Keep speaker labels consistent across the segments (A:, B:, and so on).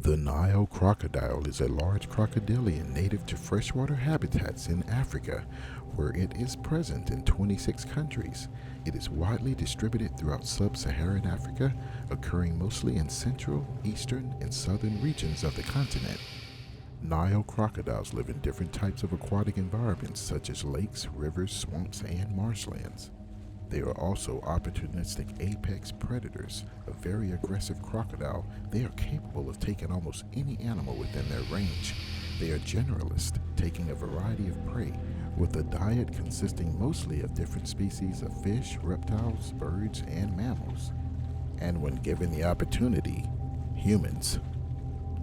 A: The Nile crocodile is a large crocodilian native to freshwater habitats in Africa, where it is present in 26 countries. It is widely distributed throughout sub-Saharan Africa, occurring mostly in central, eastern, and southern regions of the continent. Nile crocodiles live in different types of aquatic environments such as lakes, rivers, swamps, and marshlands. They are also opportunistic apex predators. A very aggressive crocodile, they are capable of taking almost any animal within their range. They are generalists, taking a variety of prey, with a diet consisting mostly of different species of fish, reptiles, birds, and mammals. And when given the opportunity, humans.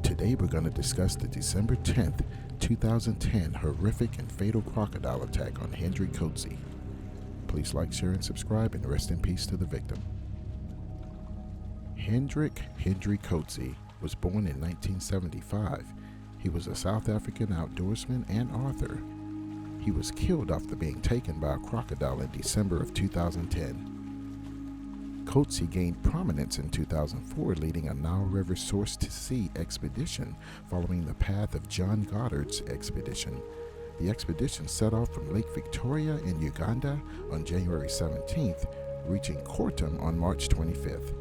A: Today we're going to discuss the December 10th, 2010 horrific and fatal crocodile attack on Hendri Coetzee. Please like, share, and subscribe, and rest in peace to the victim. Hendri Coetzee was born in 1975. He was a South African outdoorsman and author. He was killed after being taken by a crocodile in December of 2010. Coetzee gained prominence in 2004, leading a Nile River source-to-sea expedition following the path of John Goddard's expedition. The expedition set off from Lake Victoria in Uganda on January 17th, reaching Khartoum on March 25th.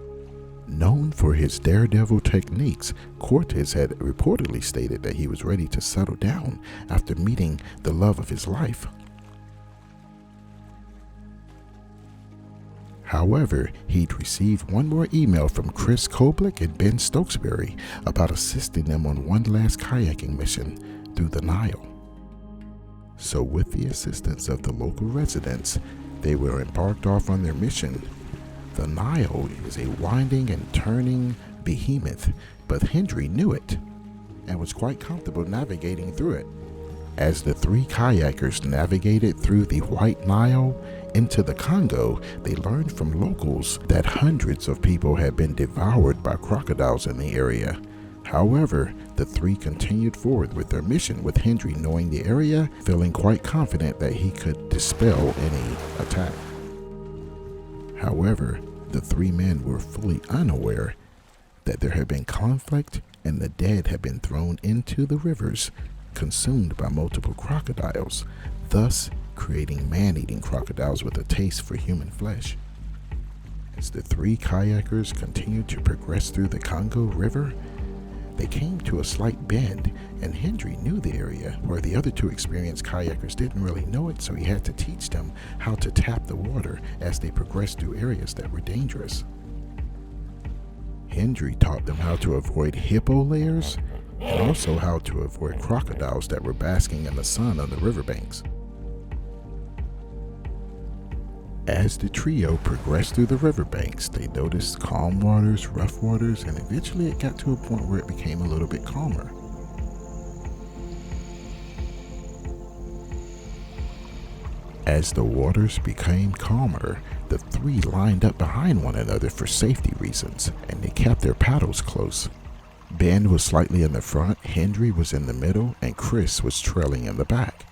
A: Known for his daredevil techniques, Coetzee had reportedly stated that he was ready to settle down after meeting the love of his life. However, he'd received one more email from Chris Koblich and Ben Stokesbury about assisting them on one last kayaking mission through the Nile. So with the assistance of the local residents, they were embarked off on their mission. The Nile is a winding and turning behemoth, but Hendri knew it and was quite comfortable navigating through it. As the three kayakers navigated through the White Nile into the Congo, they learned from locals that hundreds of people had been devoured by crocodiles in the area. However, the three continued forward with their mission, with Hendri knowing the area, feeling quite confident that he could dispel any attack. However, the three men were fully unaware that there had been conflict and the dead had been thrown into the rivers, consumed by multiple crocodiles, thus creating man-eating crocodiles with a taste for human flesh. As the three kayakers continued to progress through the Congo River, they came to a slight bend, and Hendri knew the area, where the other two experienced kayakers didn't really know it, so he had to teach them how to tap the water as they progressed through areas that were dangerous. Hendri taught them how to avoid hippo layers, and also how to avoid crocodiles that were basking in the sun on the riverbanks. As the trio progressed through the riverbanks, they noticed calm waters, rough waters, and eventually it got to a point where it became a little bit calmer. As the waters became calmer, the three lined up behind one another for safety reasons, and they kept their paddles close. Ben was slightly in the front, Hendri was in the middle, and Chris was trailing in the back.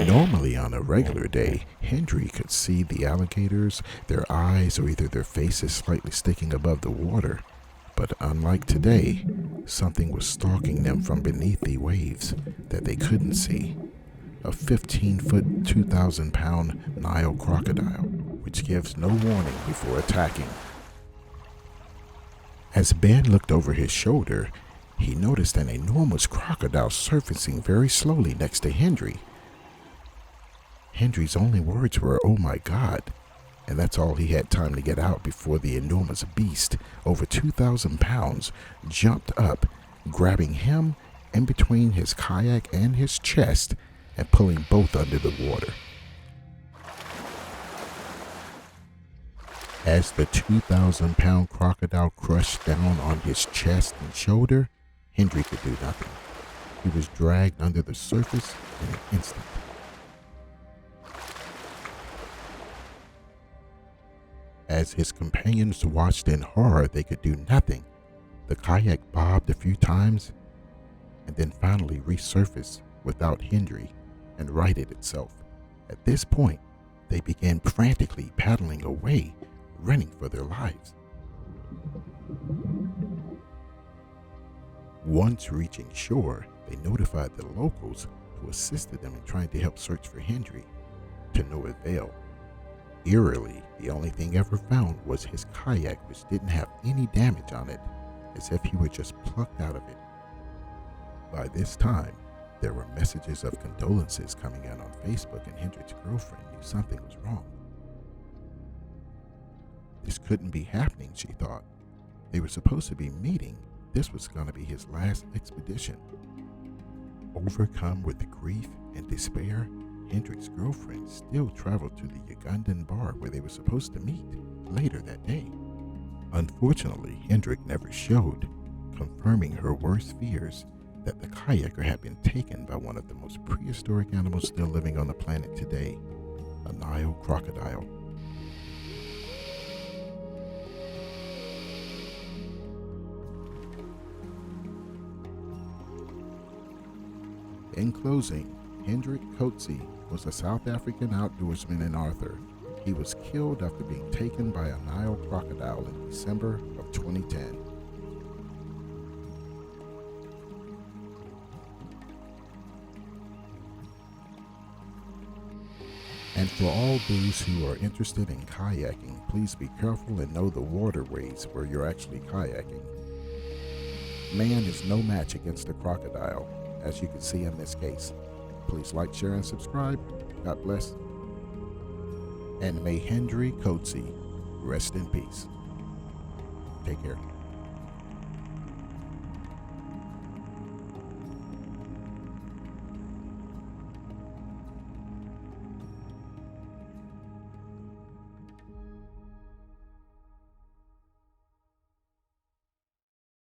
A: Normally on a regular day, Hendri could see the alligators, their eyes or either their faces slightly sticking above the water. But unlike today, something was stalking them from beneath the waves that they couldn't see. A 15-foot, 2,000-pound Nile crocodile, which gives no warning before attacking. As Ben looked over his shoulder, he noticed an enormous crocodile surfacing very slowly next to Hendri. Hendri's only words were, "Oh my God," and that's all he had time to get out before the enormous beast, over 2,000 pounds, jumped up, grabbing him in between his kayak and his chest and pulling both under the water. As the 2,000-pound crocodile crushed down on his chest and shoulder, Hendri could do nothing. He was dragged under the surface in an instant. As his companions watched in horror, they could do nothing. The kayak bobbed a few times and then finally resurfaced without Hendri and righted itself. At this point, they began frantically paddling away, running for their lives. Once reaching shore, they notified the locals, who assisted them in trying to help search for Hendri, to no avail. Eerily, the only thing ever found was his kayak, which didn't have any damage on it, as if he were just plucked out of it. By this time, there were messages of condolences coming out on Facebook, and Hendrik's girlfriend knew something was wrong. This couldn't be happening, she thought. They were supposed to be meeting. This was going to be his last expedition. Overcome with grief and despair, Hendrik's girlfriend still traveled to the Ugandan bar where they were supposed to meet later that day. Unfortunately, Hendrik never showed, confirming her worst fears that the Kayaker had been taken by one of the most prehistoric animals still living on the planet today, a Nile crocodile. In closing, Hendri Coetzee was a South African outdoorsman and author. He was killed after being taken by a Nile crocodile in December of 2010. And for all those who are interested in kayaking, please be careful and know the waterways where you're actually kayaking. Man is no match against a crocodile, as you can see in this case. Please like, share, and subscribe. God bless. And may Hendri Coetzee rest in peace. Take care.